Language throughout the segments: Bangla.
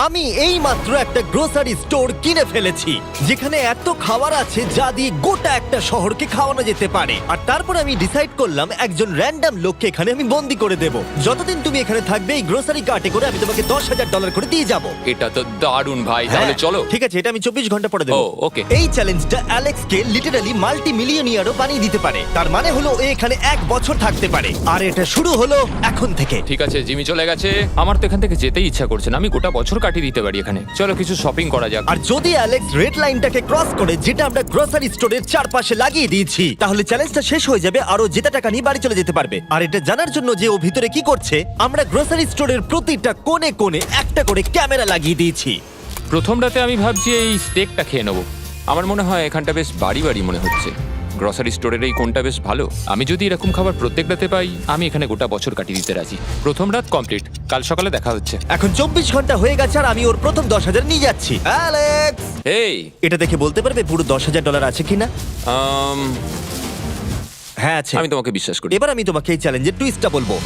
আমি এই মাত্র একটা গ্রোসারি স্টোর কিনে ফেলেছি যেখানে এত খাবার আছে যা দিয়ে গোটা একটা শহরকে খাওয়ানো যেতে পারে। আর তারপর আমি ডিসাইড করলাম একজন র্যান্ডম লোককে এখানে আমি বন্দি করে দেব। যতদিন তুমি এখানে থাকবে এই গ্রোসারি কার্টে করে আমি তোমাকে $10,000 করে দিয়ে যাবো। এটা তো দারুণ ভাই, তাহলে চলো। ঠিক আছে, এটা আমি 24 ঘন্টা পরে দেবো। ও, okay. এই চ্যালেঞ্জটা অ্যালেক্সকে লিটারালি মাল্টি মিলিয়নিয়ারও বানিয়ে দিতে পারে। তার মানে হলো ও এখানে 1 বছর থাকতে পারে। আর এটা শুরু হলো এখন থেকে। ঠিক আছে, জিমি চলে গেছে। আমার তো এখান থেকে যেতেই ইচ্ছা করছে না। আমি গোটা বছর কাটিয়ে দিতে পারি এখানে। চলো কিছু শপিং করা যাক। আর যদি অ্যালেক্স রেড লাইনটাকে ক্রস করে, যেটা আমরা গ্রোসারি স্টোরের চারপাশে লাগিয়ে দিয়েছি, তাহলে চ্যালেঞ্জটা শেষ হয়ে যাবে আর ও জেতা টাকা নিয়ে বাড়ি চলে যেতে পারবে। আর এটা জানার জন্য যে ও ভিতরে কি করছে, আমরা গ্রোসারি স্টোরের প্রতিটা কোণে কোণে একটা করে ক্যামেরা লাগিয়ে দিয়েছি। প্রথম রাতে আমি ভাবছি এই স্টেকটা খেয়ে নেবো। আমার মনে হয় এখানটা বেশ বাড়ি বাড়ি মনে হচ্ছে। গ্রসারি স্টোরের এই কোনটা বেশ ভালো। আমি যদি এরকম খাবার প্রত্যেক রাতে পাই, আমি এখানে গোটা বছর কাটিয়ে দিতে রাজি। প্রথম রাত কমপ্লিট, কাল সকালে দেখা হচ্ছে। এখন 24 ঘন্টা হয়ে গেছে আর আমি ওর প্রথম 10,000 নিয়ে যাচ্ছি। অ্যালেক্স, এই এটা দেখে বলতে পারবে পুরো $10,000 আছে কিনা? হ্যাঁ আছে। আমি তোমাকে বিশ্বাস করি। এবার আমি তোমাকে এই চ্যালেঞ্জের টুইস্টটা বলবো।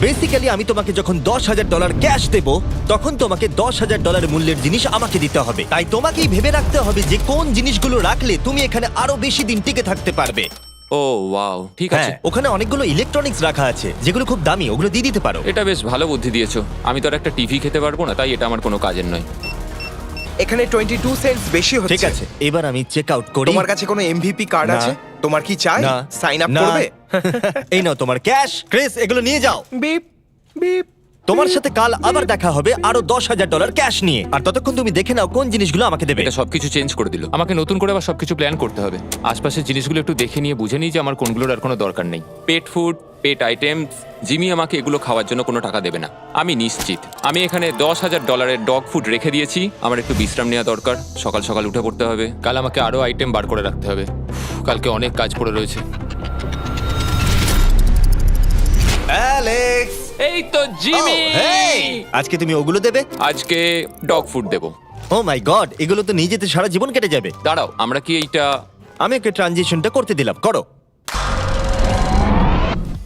বেসিক্যালি আমি তোমাকে যখন $10,000 ক্যাশ দেব, তখন তোমাকে $10,000 মূল্যের জিনিস আমাকে দিতে হবে। তাই তোমাকেই ভেবে রাখতে হবে যে কোন জিনিসগুলো রাখলে তুমি এখানে আরো বেশি দিন টিকে থাকতে পারবে। ও ওয়াও, ঠিক আছে। হ্যাঁ, ওখানে অনেকগুলো ইলেকট্রনিক্স রাখা আছে যেগুলো খুব দামি, ওগুলো দিয়ে দিতে পারো। এটা বেশ ভালো বুদ্ধি দিয়েছো। আমি তো আর একটা টিভি খেতে পারবো না, তাই এটা আমার কোনো কাজের নয়। এখানে 22 সেন্টস বেশি হচ্ছে। ঠিক আছে, এবার আমি চেক আউট করি। তোমার কাছে কোনো এমভিপি কার্ড না। আছে? তোমার কি চাই? না। সাইন আপ না। করবে? এই নাও তোমার ক্যাশ। ক্রিস, এগুলো নিয়ে যাও। Beep beep. তোমার সাথে কাল আবার দেখা হবে আরো $10,000 ক্যাশ নিয়ে। আর ততক্ষণ তুমি দেখে নাও কোন জিনিসগুলো আমাকে দেবে। এটা সবকিছু চেঞ্জ করে দিল। আমাকে নতুন করে আবার সবকিছু প্ল্যান করতে হবে। আশপাশের জিনিসগুলো একটু দেখে নিয়ে বুঝে নিই যে আমার কোনগুলোর আর কোনো দরকার নেই। পেট ফুড, পেট আইটেমস, জিমি আমাকে এগুলো খাওয়ার জন্য কোনো টাকা দেবে না, আমি নিশ্চিত। আমি এখানে $10,000 ডগ ফুড রেখে দিয়েছি। আমার একটু বিশ্রাম নেওয়া দরকার। সকাল সকাল উঠে পড়তে হবে। কাল আমাকে আরো আইটেম বার করে রাখতে হবে। কালকে অনেক কাজ পড়ে রয়েছে। অ্যালেক্স, এই তো জিমি। Oh, hey! আজকে তুমি ওগুলো দেবে? আজকে ডগ ফুড দেবো। ও মাই গড, এগুলো তো নিয়ে যেতে সারা জীবন কেটে যাবে। দাঁড়াও, আমরা কি এইটা আমি ওকে ট্রানজিশনটা করতে দিলাম, করো।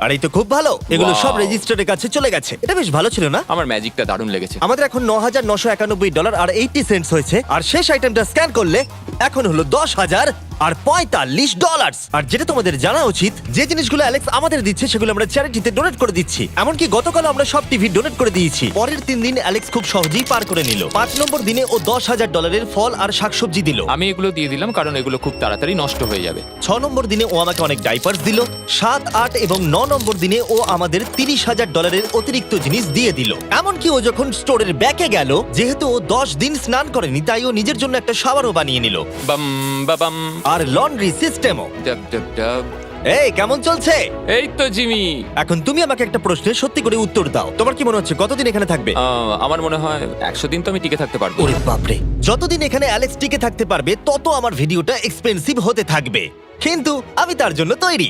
আর এই তো খুব ভালো, এগুলো Wow! সব রেজিস্টারের কাছে চলে গেছে। এটা বেশ ভালো ছিল না? আমার ম্যাজিকটা দারুণ লেগেছে। আমাদের এখন $9,991 আর 80 সেন্টস হয়েছে। আর শেষ আইটেমটা স্ক্যান করলে এখন হলো $10,045। আর যেটা তোমাদের জানা উচিত, যে জিনিসগুলো অ্যালেক্স আমাদের দিচ্ছে সেগুলো আমরা চ্যারিটিতে ডোনেট করে দিচ্ছি। এমনকি গতকাল আমরা সব টিভি ডোনেট করে দিয়েছি। পরের 3 দিন অ্যালেক্স খুব সহজেই পার করে নিল। 5 নম্বর দিনে ও $10,000 ফল আর শাকসবজি দিল। আমি এগুলো দিয়ে দিলাম কারণ এগুলো খুব তাড়াতাড়ি নষ্ট হয়ে যাবে। 6 নম্বর দিনে ও আমাকে অনেক ডাইপার্স দিল। 7, 8 এবং 9 নম্বর দিনে ও আমাদের $30,000 অতিরিক্ত জিনিস দিয়ে দিল। এমনকি ও যখন স্টোরের ব্যাকে গেল, যেহেতু ও 10 দিন স্নান করেনি, তাই ও নিজের জন্য একটা শাওয়ারও বানিয়ে নিল। বাম বাবাম। আর লন্ড্রি সিস্টেমও। ডাব ডাব ডাব। এই কেমন চলছে? এই তো জিমি। এখন তুমি আমাকে একটা প্রশ্নের সত্যি করে উত্তর দাও। তোমার কি মনে হচ্ছে কতদিন এখানে থাকবে? আমার মনে হয় 100 দিন তো আমি টিকে থাকতে পারবো। ওরে বাপরে, যতদিন এখানে অ্যালেক্স টিকে থাকতে পারবে তত আমার ভিডিওটা এক্সপেন্সিভ হতে থাকবে। কিন্তু আমি তার জন্য তৈরি।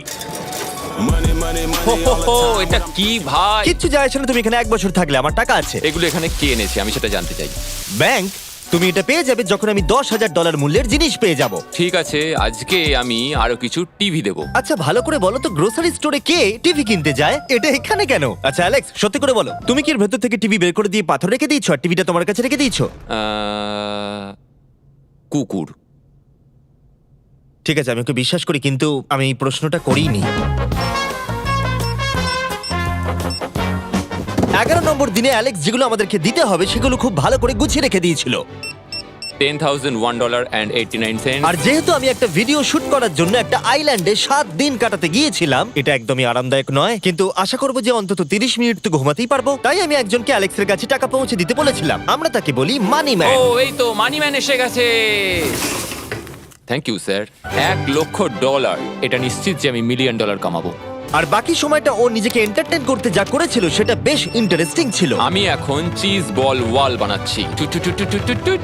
হো, হো, হো, এটা কি ভাই? কিচ্ছু যায় আসে না তুমি এখানে 1 বছর থাকলে, আমার টাকা আছে। এগুলো এখানে কে এনেছে আমি সেটা জানতে চাই। ব্যাংক, তুমি এটা পেয়ে যাবে যখন আমি $10,000 মূল্যের জিনিস পেয়ে যাব। ঠিক আছে, আজকে আমি আরো কিছু টিভি দেবো। আচ্ছা ভালো করে বলো তো, গ্রোসারি স্টোরে কে টিভি কিনতে যায়? এটা এখানে কেন? আচ্ছা অ্যালেক্স, সত্যি করে বলো, তুমি কি এর ভেতর থেকে টিভি বের করে দিয়ে পাথর রেখে দিয়েছো আর টিভিটা তোমার কাছে রেখে দিয়েছো? কুকুর। ঠিক আছে, আমি ওকে বিশ্বাস করি, কিন্তু আমি এই প্রশ্নটা করিনি। 11 নম্বর দিনে অ্যালেক্স যেগুলো আমাদেরকে দিতে হবে সেগুলো খুব ভালো করে গুছিয়ে রেখে দিয়েছিল। $10,001.89। আর যেহেতু আমি একটা ভিডিও শুট করার জন্য একটা আইল্যান্ডে 7 দিন কাটাতে গিয়েছিলাম, এটা একদমই আরামদায়ক নয়, কিন্তু আশা করবো যে অন্তত 30 মিনিট তো ঘুমাতেই পারবো। তাই আমি একজনকে অ্যালেক্সের কাছে টাকা পৌঁছে দিতে বলেছিলাম। আমরা তাকে বলি মানি ম্যান। ও, এই তো মানি ম্যান এসে গেছে। Thank you sir. $1,00,000। এটা নিশ্চিত যে আমি $1 মিলিয়ন কামাবো। আর বাকি সময়টা ও নিজেকে এন্টারটেইন করতে যা করেছিল সেটা বেশ ইন্টারেস্টিং ছিল। আমি এখন চিজ বল ওয়াল বানাচ্ছি।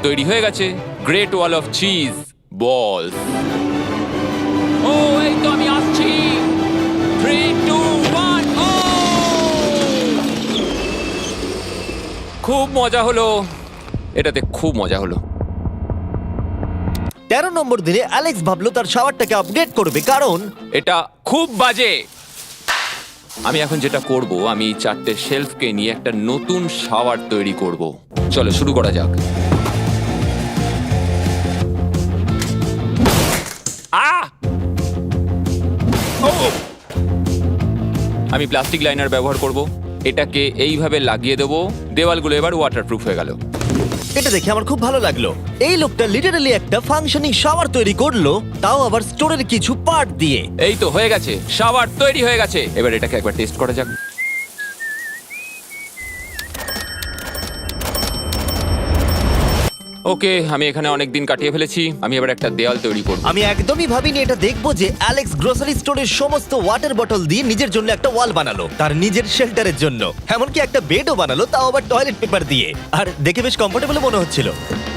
তৈরি হয়ে গেছে great wall of cheese ball. ও, এই তো আমি আসছি। 3, 2, 1। ও, খুব মজা হলো এটাতে, খুব মজা হলো। 13 নম্বর দিনে অ্যালেক্স ভাবলো তার শাওয়ারটাকে আপডেট করবে, কারণ এটা খুব বাজে। আমি এখন যেটা করব, আমি 4টে শেলফকে নিয়ে একটা নতুন শাওয়ার তৈরি করব। চলো শুরু করা যাক। আহ! ও! আমি প্লাস্টিক লাইনার ব্যবহার করব। এটাকে এইভাবে লাগিয়ে দেবো। দেওয়ালগুলো এবার ওয়াটারপ্রুফ হয়ে গেল। এটা দেখে আমার খুব ভালো লাগলো। এই লোকটা লিটারালি একটা ফাংশনিং শাওয়ার তৈরি করলো, তাও আবার স্টোরের কিছু পার্ট দিয়ে। এই তো হয়ে গেছে, শাওয়ার তৈরি হয়ে গেছে। এবার এটাকে একবার টেস্ট করা যাক। ওকে, আমি এখানে অনেক দিন কাটিয়ে ফেলেছি। আমি এবার একটা দেওয়াল তৈরি করব। আমি একদমই ভাবিনি এটা দেখবো যে অ্যালেক্স গ্রোসারি স্টোরের সমস্ত ওয়াটার বটল দিয়ে নিজের জন্য একটা ওয়াল বানালো, তার নিজের শেল্টারের জন্য। এমনকি একটা বেডও বানালো, তাও আবার টয়লেট পেপার দিয়ে। আর দেখে বেশ কমফোর্টেবল মনে হচ্ছিল।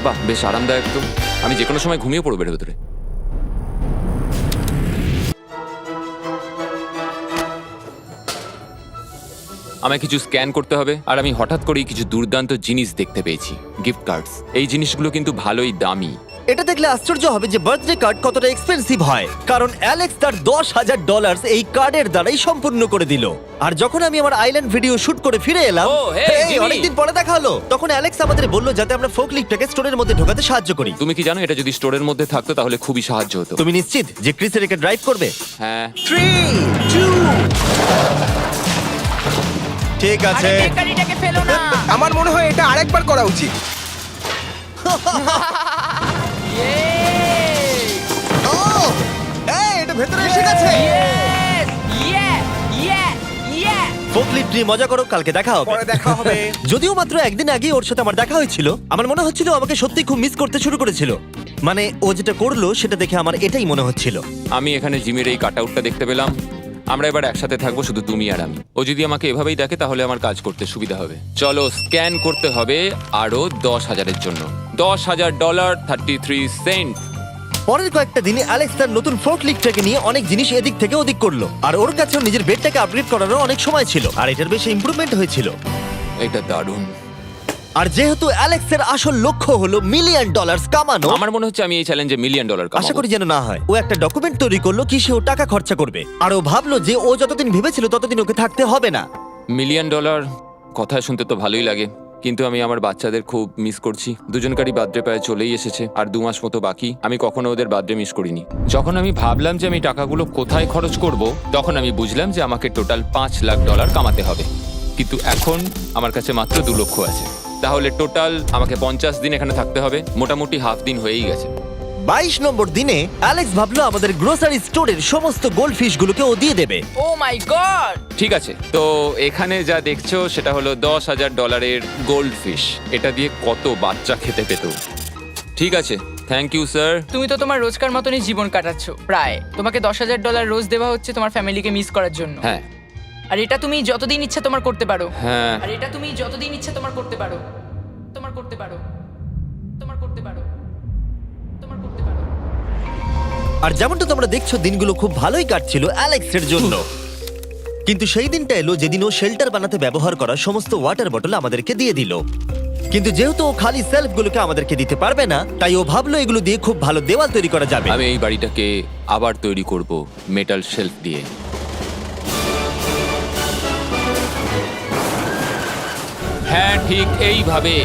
বাহ, বেশ আরামদায়ক তো। আমি যে কোনো সময় ঘুমিয়ে পড়বো এর ভেতরে। আমায় কিছু স্ক্যান করতে হবে, আর আমি হঠাৎ করেই কিছু দুর্দান্ত জিনিস দেখতে পেয়েছি। Gift cards. এই জিনিসগুলো কিন্তু ভালোই দামি। এটা দেখলে আশ্চর্য হবে যে বার্থডে কার্ড কতটা এক্সপেন্সিভ হয়, কারণ অ্যালেক্স তার $10,000 এই কার্ডের দ্বারাই সম্পূর্ণ করে দিল। আর যখন আমি আমার আইল্যান্ড ভিডিও শুট করে ফিরে এলাম, ও, hey, জিমি। অনেকদিন পরে দেখা হলো, তখন অ্যালেক্স আমাদের বললো যাতে আমরা ফোকলিফটটাকে স্টোরের মধ্যে ঢোকাতে সাহায্য করি। তুমি কি জানো, এটা যদি স্টোরের মধ্যে থাকতো তাহলে খুবই সাহায্য হতো। তুমি নিশ্চিত যে ক্রিসের একে ড্রাইভ করবে? হ্যাঁ। 3, 2 ঠিক আছে। গাড়িটাকে ফেলো না। আমার মনে হয় এটা আরেকবার করা উচিত। ও এই এটা ভেতরে এসে গেছে। ফোকলিফট নিয়ে মজা করো, কালকে দেখা হবে। পরে দেখা হবে। যদিও মাত্র একদিন আগে ওর সাথে আমার দেখা হয়েছিল, আমার মনে হচ্ছিল আমাকে সত্যি খুব মিস করতে শুরু করেছিল। মানে ও যেটা করলো সেটা দেখে আমার এটাই মনে হচ্ছিল। আমি এখানে জিমের এই কাটআউটটা দেখতে পেলাম। আমরা এবার একসাথে থাকবো, শুধু তুমি আর আমি। ও যদি আমাকে এভাবেই দেখে তাহলে আমার কাজ করতে সুবিধা হবে। চলো স্ক্যান করতে হবে আরো 10,000-এর জন্য। $10,000 33 সেন্ট। পরের কয়েকটা দিনে অ্যালেক্স তার নতুন ফোকলিফটটাকে নিয়ে অনেক জিনিস এদিক থেকে ওদিক করলো, আর ওর কাছেও নিজের বেডটাকে আপগ্রেড করারও অনেক সময় ছিল, আর এটার বেশ ইমপ্রুভমেন্ট হয়েছিল। এটা দারুণ। আর যেহেতু অ্যালেক্সের আসল লক্ষ্য হলো $1 মিলিয়ন কামানো, আমার মনে হচ্ছে আমি এই চ্যালেঞ্জে $1 মিলিয়ন আশা কামাবো। করি যেন না হয়। ও একটা ডকুমেন্ট তৈরি করলো কি সে ও টাকা খরচা করবে, আর ও ভাবলো যে ও যতদিন ভেবেছিল ততদিন ওকে থাকতে হবে না। $1 মিলিয়ন কথা শুনতে তো ভালোই লাগে, কিন্তু আমি আমার বাচ্চাদের খুব মিস করছি। দুজনকারই বার্থডে প্রায় চলেই এসেছে, আর 2 মাস মতো বাকি। আমি কখনো ওদের বার্থডে মিস করিনি। যখন আমি ভাবলাম যে আমি টাকাগুলো কোথায় খরচ করব, তখন আমি বুঝলাম যে আমাকে টোটাল $5 লাখ কামাতে হবে। কিন্তু এখন আমার কাছে মাত্র 2 লক্ষ আছে। তাহলে টোটাল আমাকে 50 দিন এখানে থাকতে হবে। মোটামুটি হাফ দিন হয়েই গেছে। 22 নম্বর দিনে অ্যালেক্স ভাবলো আমাদের গ্রোসারি স্টোরের সমস্ত গোল্ড ফিশগুলোকে ও দিয়ে দেবে। ও মাই গড। ঠিক আছে, তো এখানে যা দেখছো সেটা হলো $10,000 গোল্ড ফিশ। এটা দিয়ে কত বাচ্চা খেতে পেত। ঠিক আছে, থ্যাংক ইউ স্যার। তুমি তো তোমার রোজকার মতনই জীবন কাটাচ্ছো প্রায়। তোমাকে $10,000 রোজ দেওয়া হচ্ছে তোমার ফ্যামিলিকে মিস করার জন্য। হ্যাঁ আর এটা তুমি যতদিন ইচ্ছা তোমার করতে পারো। হ্যাঁ। আর এটা তুমি যতদিন ইচ্ছা তোমার করতে পারো। তোমার করতে পারো। তোমার করতে পারো। তোমার করতে পারো। আর যেমনটা তোমরা দেখছো দিনগুলো খুব ভালোই কাটছিল অ্যালেক্সের জন্য, কিন্তু সেই দিনটা এলো যেদিন ও শেল্টার বানাতে ব্যবহার করা সমস্ত ওয়াটার বটল আমাদেরকে দিয়ে দিল। কিন্তু যেহেতু ও খালি সেলফগুলোকে আমাদেরকে দিতে পারবে না, তাই ও ভাবলো এগুলো দিয়ে খুব ভালো দেওয়াল তৈরি করা যাবে। আমি এই বাড়িটাকে আবার তৈরি করব মেটাল শেলফ দিয়ে। হ্যাঁ, ঠিক এইভাবে।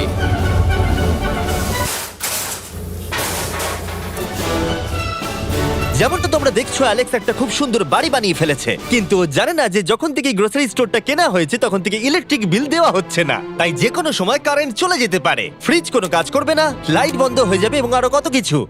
যেমনটা তোমরা দেখছো অ্যালেক্স একটা খুব সুন্দর বাড়ি বানিয়ে ফেলেছে, কিন্তু ও জানে না যে যখন থেকে গ্রোসারি স্টোরটা কেনা হয়েছে তখন থেকে ইলেকট্রিক বিল দেওয়া হচ্ছে না। তাই যে কোনো সময় কারেন্ট চলে যেতে পারে, ফ্রিজ কোনো কাজ করবে না, লাইট বন্ধ হয়ে যাবে এবং আরো কত কিছু।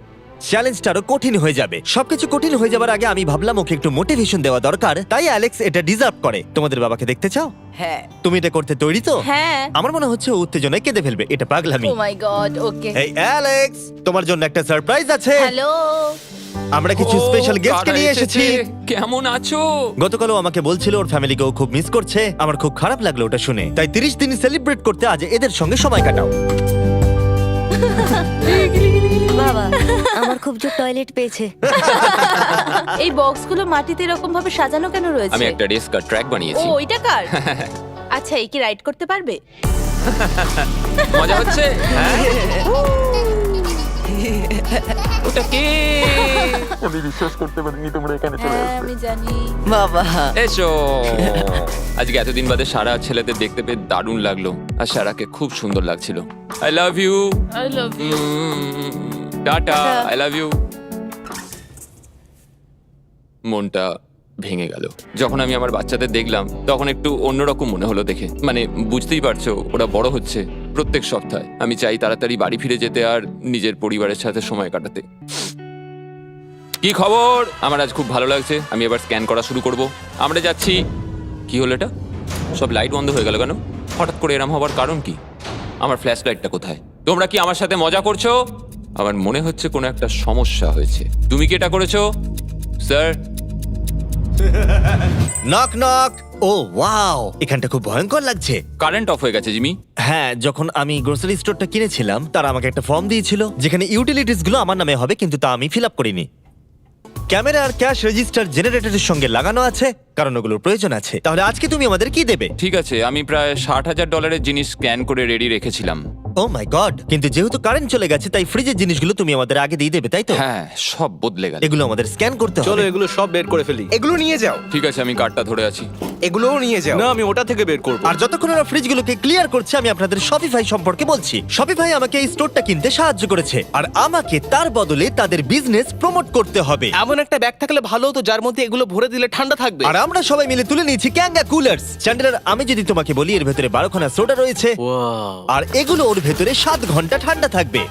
চ্যালেঞ্জটা আরো কঠিন হয়ে যাবে। সবকিছু কঠিন হয়ে যাবার আগে আমি ভাবলাম ওকে একটু মোটিভেশন দেওয়া দরকার, তাই অ্যালেক্স এটা ডিজার্ভ করে। তোমাদের বাবাকে দেখতে চাও? হ্যাঁ তুমি এটা করতে তৈরি তো? হ্যাঁ আমার মনে হচ্ছে ও উত্তেজনায় কেঁদে ফেলবে, এটা পাগলামি। ও মাই গড ওকে এই অ্যালেক্স, তোমার জন্য একটা সারপ্রাইজ আছে। হ্যালো আমরা কিছু ও, স্পেশাল গেস্টকে কারা নিয়ে এসেছি। কেমন আছো? গতকালও আমাকে বলছিল ওর ফ্যামিলিকেও খুব মিস করছে। আমার খুব খারাপ লাগলো ওটা শুনে, তাই 30 দিন সেলিব্রেট করতে আজ এদের সঙ্গে সময় কাটাও। বাবা আমার খুব জোর টয়লেট পেয়েছে এই বক্সগুলো মাটিতে এরকম ভাবে সাজানো কেন রয়েছে? আমি একটা রেস কার ট্র্যাক ও বানিয়েছি। ওইটা কার? আচ্ছা এই কি রাইড করতে পারবে? মজা হচ্ছে? হ্যাঁ। ওটা কে? আমি বিশ্বাস করতে পারিনি তোমরা এখানে হ্যাঁ আমি জানি। বাবা এসো। আজকে এতদিন বাদে সারা ছেলেদের দেখতে পেয়ে দারুণ লাগলো, আর সারাকে খুব সুন্দর লাগছিল। I love you. I love you. Tata. I love you. মনটা ভেঙে গেল যখন আমি আমার বাচ্চাদের দেখলাম, তখন একটু অন্যরকম মনে হলো দেখে। মানে বুঝতেই পারছো, ওরা বড় হচ্ছে প্রত্যেক সপ্তাহে। আমি চাই তাড়াতাড়ি বাড়ি ফিরে যেতে আর নিজের পরিবারের সাথে সময় কাটাতে। কি খবর? আমার আজ খুব ভালো লাগছে। আমি এবার স্ক্যান করা শুরু করব। আমরা যাচ্ছি। কি হলো এটা? সব লাইট বন্ধ হয়ে গেল কেন? হঠাৎ করে এরম হবার কারণ কি? আমার ফ্ল্যাশ লাইটটা কোথায়? তোমরা কি আমার সাথে মজা করছো? আমার মনে হচ্ছে কোনো একটা সমস্যা হয়েছে। তুমি কি এটা করেছো, sir? Knock knock. Oh wow, এখানটা খুব ভয়ঙ্কর লাগছে। কারেন্ট অফ হয়ে গেছে জিমি। হ্যাঁ, যখন আমি গ্রোসারি স্টোরটা কিনেছিলাম তারা আমাকে একটা ফর্ম দিয়েছিল যেখানে ইউটিলিটিস গুলো আমার নামে হবে, কিন্তু তা আমি ফিল আপ করিনি। ক্যামেরা আর ক্যাশ রেজিস্টার জেনারেটরের সঙ্গে লাগানো আছে, কারণ ওগুলোর প্রয়োজন আছে। তাহলে আজকে তুমি আমাদের কি দেবে? ঠিক আছে, আমি প্রায় $60,000 জিনিস স্ক্যান করে রেডি রেখেছিলাম। ও মাই গড, কিন্তু যেহেতু কারেন্ট চলে গেছে তাই ফ্রিজের জিনিসগুলো তুমি আমাদের আগে দিয়ে দেবে, তাই তো? হ্যাঁ, সব বদলে গেল। এগুলো আমাদের স্ক্যান করতে চলো হবে। এগুলো সব বের করে ফেলি। এগুলো নিয়ে যাও, ঠিক আছে, আমি কার্ডটা ধরে আছি। এগুলোও নিয়ে যাও। না, আমি ওটা থেকে বের করব। আর যতক্ষণ ওরা ফ্রিজগুলোকে ক্লিয়ার করছে, আমি আপনাদের শপিফাই সম্পর্কে বলছি। শপিফাই আমাকে এই স্টোরটা কিনতে সাহায্য করেছে, আর আমাকে তার বদলে তাদের বিজনেস প্রমোট করতে হবে। এমন একটা ব্যাগ থাকলে ভালো হতো যার মধ্যে এগুলো ভরে দিলে ঠান্ডা থাকবে। আর আমরা সবাই মিলে তুলে নিয়েছি ক্যাঙ্গা কুলার্স। চ্যান্ডেলার, আমি যদি তোমাকে বলি এর ভেতরে 12খানা সোডা রয়েছে, ওয়াও, আর এগুলো ওর ভেতরে 7 ঘন্টা ঠান্ডা থাকবে।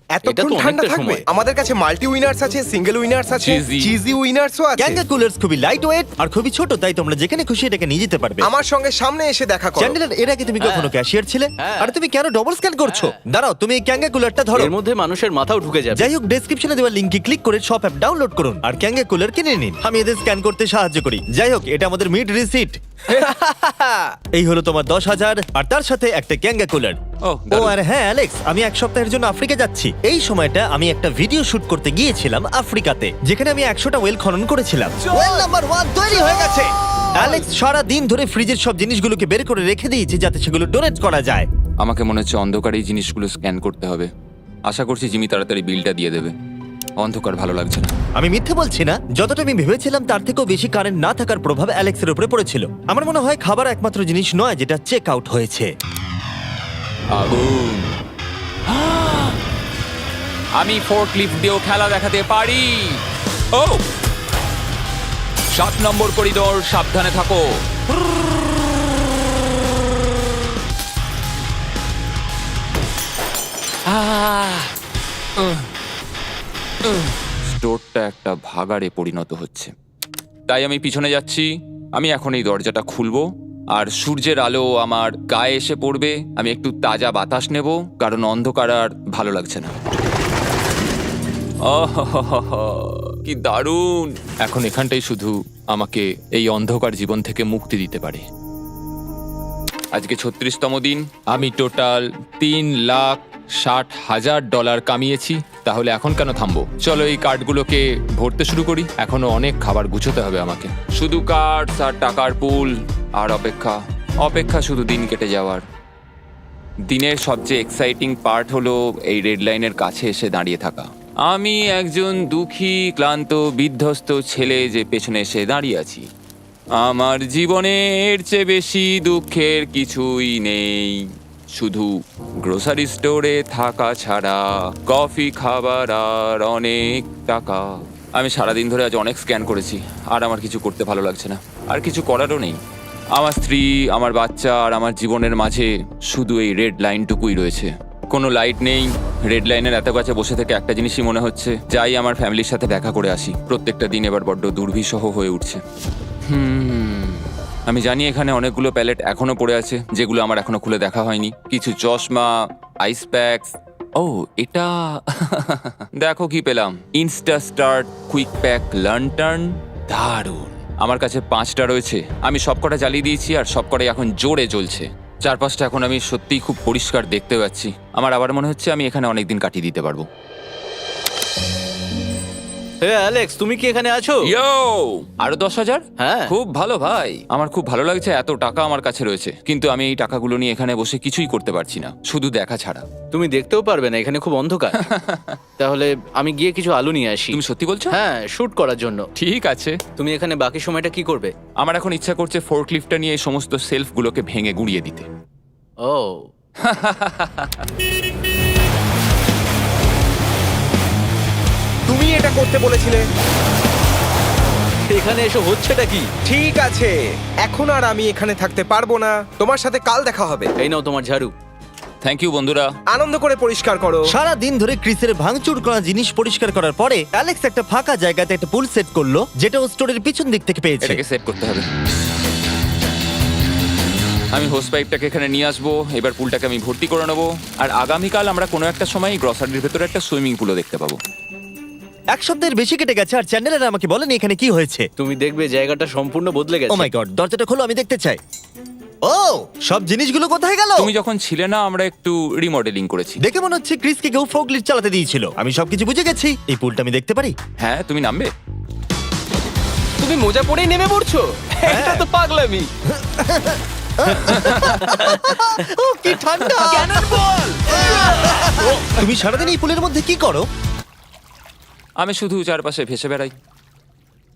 এটা এতক্ষণ তো ঠান্ডা অনেকটা থাকবে? সময়। আমাদের কাছে মাল্টি উইনার্স আছে, সিঙ্গেল উইনার্স আছে, Cheesy। চিজি উইনার্সও আছে। ক্যাঙ্গা কুলার্স খুবই লাইট ওয়েট আর খুবই ছোট, তাই তোমরা যেখানে খুশি এটাকে নিয়ে যেতে পারবে। আমার সঙ্গে সামনে এসে দেখা করো। চ্যান্ডেলার, এর আগে তুমি কখনো ক্যাশিয়ার ছিলে? হ্যাঁ। আর তুমি কেন ডবল স্ক্যান করছো? দাঁড়াও, তুমি এই ক্যাঙ্গা কুলারটা ধরো। এর মধ্যে মানুষের মাথাও ঢুকে যাবে। যাই হোক, ডেসক্রিপশনে দেওয়া লিংকে ক্লিক করে শপ অ্যাপ ডাউনলোড করুন আর ক্যাঙ্গা কুলার কিনে নিন। আমি এদের স্ক্যান করতে সাহায্য করি। যাই হোক, এটা আমাদের মিড রিসিট। এই হলো তোমার 10,000 আর তার সাথে একটা ক্যাঙ্গা কুলার। ও, ও দারুণ। আর হ্যাঁ অ্যালেক্স, আমি এক সপ্তাহের জন্য আফ্রিকা যাচ্ছি। এই সময়টা আমি একটা ভিডিও শুট করতে গিয়েছিলাম আফ্রিকাতে, যেখানে আমি 100টা ওয়েল খনন করেছিলাম। ওয়েল নাম্বার 1 তৈরি হয়ে গেছে। অ্যালেক্স সারা দিন ধরে ফ্রিজের সব জিনিসগুলোকে বের করে রেখে দিয়েছে যাতে সেগুলো ডোনেট করা যায়। আমাকে মনে হচ্ছে অন্ধকারে এই জিনিসগুলো স্ক্যান করতে হবে। আশা করছি জিমি তাড়াতাড়ি বিলটা দিয়ে দেবে। অন্ধকার ভালো লাগছে না। আমি মিথ্যে বলছি না, যতটা আমি ভেবেছিলাম তার থেকেও বেশি কারেন্ট না থাকার প্রভাব অ্যালেক্সের উপরে পড়েছিল। আমার মনে হয় খাবার একমাত্র জিনিস নয় যেটা চেক আউট হয়েছে। আগুন। আমি ফোর্কলিফট দিয়েও খেলা দেখাতে পারি। ও, 7 নম্বর করিডোর, সাবধানে থাকো। স্টোরটা একটা ভাগাড়ে পরিণত হচ্ছে, তাই আমি পিছনে যাচ্ছি। আমি এখন এই দরজাটা খুলবো আর সূর্যের আলো আমার গায়ে এসে পড়বে। আমি একটু তাজা বাতাস নেব, কারণ অন্ধকার আর ভালো লাগছে না। আহাহাহা, কি দারুণ! এখন এখানটাই শুধু আমাকে এই অন্ধকার জীবন থেকে মুক্তি দিতে পারে। আজকে 36তম দিন। আমি টোটাল $3,60,000 কামিয়েছি। তাহলে এখন কেন থামবো? চলো এই কার্ডগুলোকে ভরতে শুরু করি। এখনো অনেক খাবার গুছোতে হবে আমাকে। শুধু কার্ডস আর টাকার পুল আর অপেক্ষা, অপেক্ষা, শুধু দিন কেটে যাওয়ার। দিনের সবচেয়ে এক্সাইটিং পার্ট হলো এই রেড লাইনের কাছে এসে দাঁড়িয়ে থাকা। আমি একজন দুঃখী, ক্লান্ত, বিধ্বস্ত ছেলে যে পেছনে এসে দাঁড়িয়ে আছি। আমার জীবনে এর চেয়ে বেশি দুঃখের কিছুই নেই, শুধু গ্রোসারি স্টোরে থাকা ছাড়া, কফি খাবার আর অনেক টাকা। আমি সারাদিন ধরে আজ অনেক স্ক্যান করেছি আর আমার কিছু করতে ভালো লাগছে না, আর কিছু করারও নেই। আমার স্ত্রী, আমার বাচ্চা আর আমার জীবনের মাঝে শুধু এই রেড লাইনটুকুই রয়েছে। কোনো লাইট নেই। রেড লাইনের এত কাছে বসে থেকে একটা জিনিসই মনে হচ্ছে, যাই আমার ফ্যামিলির সাথে দেখা করে আসি। প্রত্যেকটা দিন এবার বড্ড দুর্বিষহ হয়ে উঠছে। আমি জানি এখানে অনেকগুলো প্যালেট এখনো পড়ে আছে যেগুলো আমার এখনো খুলে দেখা হয়নি। কিছু চশমা, আইস প্যাকস। ও, এটা দেখো কি পেলাম, ইনস্টা স্টার্ট কুইক প্যাক লান্টার্ন। দারুণ! আমার কাছে 5টা রয়েছে। আমি সবকটা জ্বালিয়ে দিয়েছি আর সবকটাই এখন জোরে জ্বলছে। চারপাশটা এখন আমি সত্যিই খুব পরিষ্কার দেখতে পাচ্ছি। আমার আবার মনে হচ্ছে আমি এখানে অনেকদিন কাটিয়ে দিতে পারবো। হে অ্যালেক্স, তুমি কি এখানে আছো? ইয়ো, আরো 10,000? হ্যাঁ। খুব ভালো ভাই, আমার খুব ভালো লাগছে এত টাকা আমার কাছে রয়েছে, কিন্তু আমি এই টাকাগুলো নিয়ে এখানে বসে কিছুই করতে পারছি না, শুধু দেখা ছাড়া। তুমি দেখতেও পারবে না, এখানে খুব অন্ধকার। তাহলে আমি গিয়ে কিছু আলু নিয়ে আসি। তুমি সত্যি বলছো? হ্যাঁ, শুট করার জন্য। ঠিক আছে। তুমি এখানে বাকি সময়টা কি করবে? আমার এখন ইচ্ছা করছে ফোর্কলিফটটা নিয়ে এই সমস্ত সেলফগুলোকে ভেঙে গুঁড়িয়ে দিতে। ও, তুমি এটা করতে বলেছিলে। এখানে এসে হচ্ছেটা কি? ঠিক আছে, এখন আর আমি এখানে থাকতে পারবো না। তোমার সাথে কাল দেখা হবে। এই নাও তোমার ঝাড়ু। থ্যাংক ইউ বন্ধুরা। আনন্দ করে পরিষ্কার করো। সারা দিন ধরে ক্রিসের ভাঙচুর করা জিনিস পরিষ্কার করার পরে অ্যালেক্স একটা ফাঁকা জায়গাতে একটা পুল সেট করলো, যেটা ও স্টোরের পিছন দিক থেকে পেয়েছে। এটাকে সেট করতে হবে। আমি হোস পাইপটাকে এখানে নিয়ে আসবো, এবার পুলটাকে আমি ভর্তি করে নেবো, আর আগামীকাল আমরা কোনো একটা সময় গ্রসারির ভেতরে একটা সুইমিং পুলও দেখতে পাবো। এক সপ্তাহের বেশি কেটে গেছে আর চ্যানেলের আমাকে বলেনি এখানে কি হয়েছে। তুমি দেখবে জায়গাটা সম্পূর্ণ বদলে ও গেছে। মাই গড, দরজাটা খোলো, আমি দেখতে চাই। ও, সব জিনিসগুলো কোথায় গেল? তুমি যখন ছিলে না, আমরা একটু রিমডেলিং করেছি। দেখে মনে হচ্ছে ক্রিসকে কেউ ফোর্কলিফট চালাতে দিয়েছিল। আমি সবকিছু বুঝে গেছি। এই পুলটা আমি দেখতে পারি? হ্যাঁ, তুমি নামবে? তুমি মোজা পরেই নেমে পড়ছো? এটা তো পাগলামি। ও কি ঠান্ডা! তুমি সারাদিন এই পুলের মধ্যে কি করো? আমি শুধু চারপাশে ভেসে বেড়াই।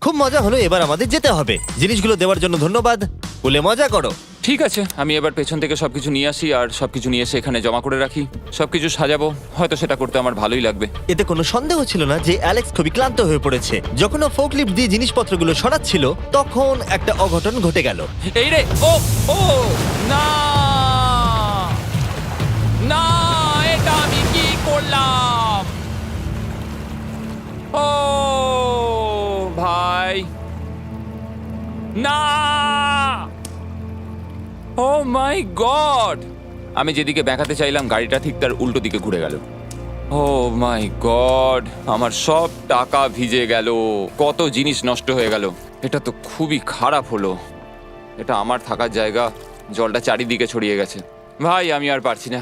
খুব মজা হলো, এবার আমাদের যেতে হবে। জিনিসগুলো দেওয়ার জন্য ধন্যবাদ। পুলে মজা করো। ঠিক আছে, আমি এবার পেছন থেকে সবকিছু নিয়ে আসি আর সবকিছু নিয়ে এসে এখানে জমা করে রাখি, সবকিছু সাজাবো। হয়তো সেটা করতে আমার ভালোই লাগবে। এতে কোনো সন্দেহ ছিল না যে অ্যালেক্স খুবই ক্লান্ত হয়ে পড়েছে। যখন ও ফোর্কলিফট দিয়ে জিনিসপত্রগুলো সরাচ্ছিল, তখন একটা অঘটন ঘটে গেল। এই রে, ও ও না না, এটা আমি কি করলাম? ও ভাই, না! ও মাই গড! আমি যেদিকে ব্যাকাতে চাইলাম গাড়িটা ঠিক তার উল্টো দিকে ঘুরে গেল। ও মাই গড, আমার সব টাকা ভিজে গেল, কত জিনিস নষ্ট হয়ে গেল। এটা তো খুবই খারাপ হলো। এটা আমার থাকার জায়গা, জলটা চারিদিকে ছড়িয়ে গেছে। ভাই, আমি আর পারছি না,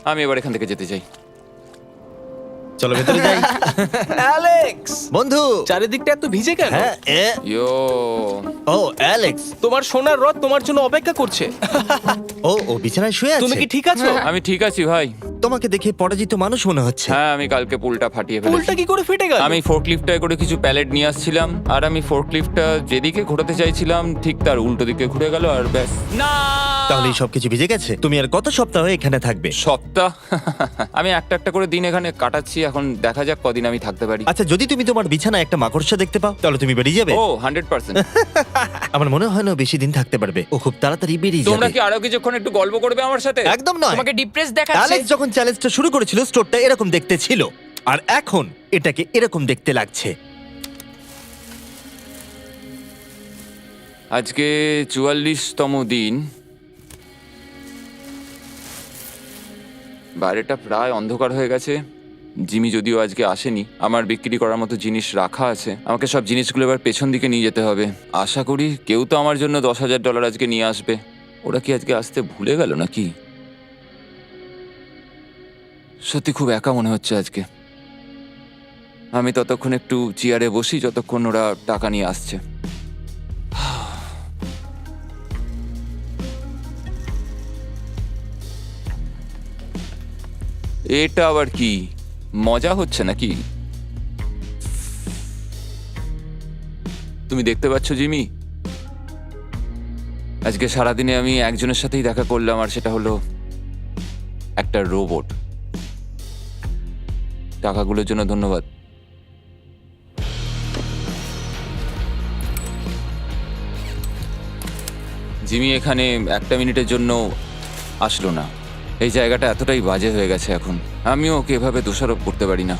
আমি এবার এখান থেকে যেতে চাই। চলো ভেতরে যাই। অ্যালেক্স, বন্ধু। চারিদিকটা এত ভিজে কেন? হ্যাঁ, ইয়ো, ও অ্যালেক্স। তোমার সোনার রথ তোমার জন্য অপেক্ষা করছে। ও বিছানায় শুয়ে আছে। তুমি কি ঠিক আছো? আমি ঠিক আছি ভাই। তোমাকে দেখে পরাজিত মানুষ মনে হচ্ছে। হ্যাঁ, আমি কালকে পুলটা ফাটিয়ে পুলটা ফেলেছি। কি করে ফেটে গেল? আমি ফোর্কলিফটটায় করে কিছু প্যালেট নিয়ে আসছিলাম, আর আমি ফোর্কলিফটটা যেদিকে ঘোরাতে চাইছিলাম ঠিক তার উল্টো দিকে ঘুরে গেল, আর ব্যাস। না! তাহলে এই সবকিছু ভিজে গেছে। তুমি আর কত সপ্তাহ এখানে থাকবে? সপ্তাহ? আমি একটা একটা করে দিন এখানে কাটাচ্ছি, এখন দেখা যাক কদিন আমি থাকতে পারি। আচ্ছা, যদি তুমি তোমার বিছানায় একটা মাকড়সা দেখতে পাও, তাহলে তুমি বেরিয়ে যাবে? ও 100%। আমার মনে হয় না ও বেশি দিন থাকতে পারবে। ও খুব তাড়াতাড়ি বেরিয়ে তোমরা যাবে। কি আরো কিছুক্ষণ একটু গল্প করবে আমার সাথে? একদম নয়। তোমাকে ডিপ্রেস দেখাচ্ছে। অ্যালেক্স যখন চ্যালেঞ্জটা শুরু করেছিল, স্টোরটা এরকম দেখতে ছিল, আর এখন এটাকে এরকম দেখতে লাগছে। আজকে 44তম দিন। বাইরেটা প্রায় অন্ধকার হয়ে গেছে। জিমি যদিও আজকে আসেনি, আমার বিক্রি করার মতো জিনিস রাখা আছে। আমাকে সব জিনিসগুলো এবার পেছন দিকে নিয়ে যেতে হবে। আশা করি কেউ তো আমার জন্য $10,000 আজকে নিয়ে আসবে। ওরা কি আজকে আসতে ভুলে গেল নাকি? সত্যি খুব একা মনে হচ্ছে আজকে। আমি ততক্ষণ একটু চেয়ারে বসি যতক্ষণ ওরা টাকা নিয়ে আসছে। এটা আবার কি মজা হচ্ছে নাকি? তুমি দেখতে পাচ্ছ জিমি, আজকে সারাদিনে আমি একজনের সাথেই দেখা করলাম, আর সেটা হলো একটা রোবট। টাকাগুলোর জন্য ধন্যবাদ। জিমি এখানে একটা মিনিটের জন্য আসলো না। এই জায়গাটা এতটাই বাজে হয়ে গেছে এখন, আমিও ওকে এভাবে দোষারোপ করতে পারি না।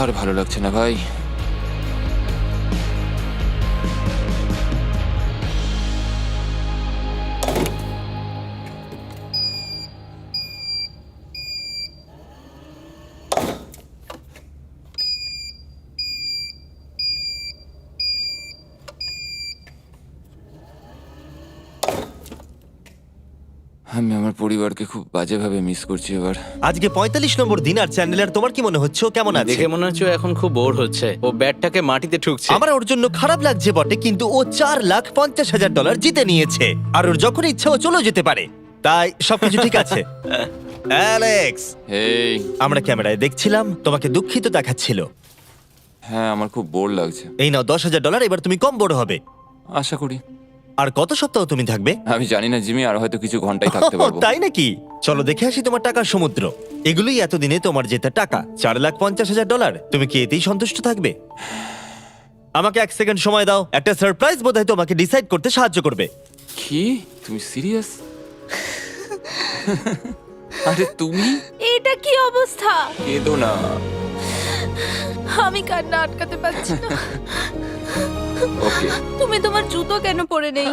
আর ভালো লাগছে না ভাই। আমি আমার পরিবারকে খুব বাজেভাবে মিস করছি এবার। আজকে 45 নম্বর দিন আর চ্যান্ডেলার তোমার কি মনে হচ্ছে ও কেমন আছে? দেখে মনে হচ্ছে ও এখন খুব বোর হচ্ছে, ও ব্যাটটাকে মাটিতে ঠুকছে। আমার ওর জন্য খারাপ লাগছে বটে, কিন্তু ও $4,50,000 জিতে নিয়েছে আর ওর যখন ইচ্ছা ও চলে যেতে পারে, তাই সবকিছু ঠিক আছে। অ্যালেক্স, এই আমরা ক্যামেরায় দেখছিলাম, তোমাকে দুঃখিত দেখাচ্ছিল। হ্যাঁ, আমার খুব বোর লাগছে। এই নাও $10,000, এবার তুমি কম বড় হবে। আশা করি। আর কত সপ্তাহ তুমি থাকবে? আমি জানি না জিমি, আর হয়তো কিছু ঘন্টাই থাকতে পারবো। তাই নাকি? চলো দেখে আসি তোমার টাকার সমুদ্র। এগুলোই এতদিনে তোমার জেতা টাকা, $4,50,000। তুমি কি এতেই সন্তুষ্ট থাকবে? আমাকে 1 সেকেন্ড সময় দাও, একটা সারপ্রাইজ বোধহয় তোমাকে ডিসাইড করতে সাহায্য করবে। কি? তুমি সিরিয়াস? আরে তুমি এটা কি অবস্থা? কেঁদো না। আমি কান্না আটকাতে পারছি না। ওকে, তুমি তোমার জুতো কেন পরে নেই?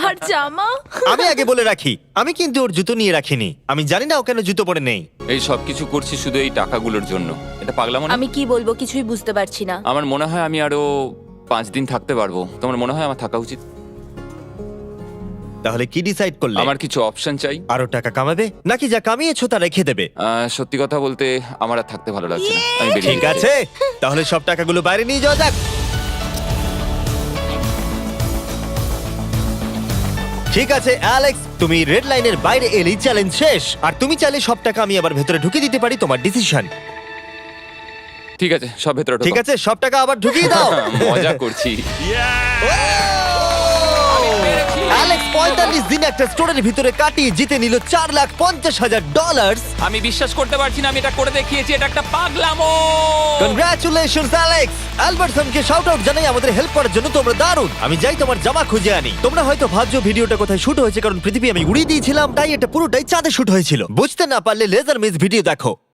আর জামা? আমি আগে বলে রাখি, আমি কিন্তু ওর জুতো নিয়ে রাখিনি। আমি জানি না ও কেন জুতো পরে নেই। এই সব কিছু করছি শুধু এই টাকাগুলোর জন্য। এটা পাগলামো না? আমি কি বলবো কিছুই বুঝতে পারছি না। আমার মনে হয় আমি আরো 5 দিন থাকতে পারবো। তোমার মনে হয় আমার থাকা উচিত? তাহলে কি ডিসাইড করলে? আমার কিছু অপশন চাই। আরো টাকা কামাবে নাকি যা কামিয়েছো তা রেখে দেবে? সত্যি কথা বলতে আমার আর থাকতে ভালো লাগছে না। আমি বেরিয়ে ঠিক যাচ্ছি। আছে, তাহলে সব টাকাগুলো বাইরে নিয়ে যাওয়া যাক। ঠিক আছে অ্যালেক্স, তুমি রেড লাইনের বাইরে এলেই চ্যালেঞ্জ শেষ। আর তুমি চাইলে সব টাকা আমি আবার ভেতরে ঢুকে দিতে পারি, তোমার ডিসিশন। ঠিক আছে, সব ভেতরে ঢোকো। ঠিক আছে, সব টাকা আবার ঢুকিয়ে দাও। মজা করছি। অ্যালেক্স 45 দিন একটা স্টোরের ভিতরে কাটিয়ে জিতে নিল $4,50,000। আমি বিশ্বাস করতে পারছি না আমি এটা করে দেখিয়েছি। এটা একটা পাগলামো। Congratulations Alex. অ্যালবার্টসনকে শাউট আউট জানাই আমাদের হেল্প করার জন্য, তোমরা দারুণ। আমি যাই তোমার জামা খুঁজে আনি। তোমরা হয়তো ভাবছো ভিডিওটা কোথায় শুট হয়েছে, কারণ পৃথিবী আমি উড়িয়ে দিয়েছিলাম, তাই এটা পুরোটাই চাঁদে শুট হয়েছিল। বুঝতে না পারলে লেজার মিস ভিডিও দেখো।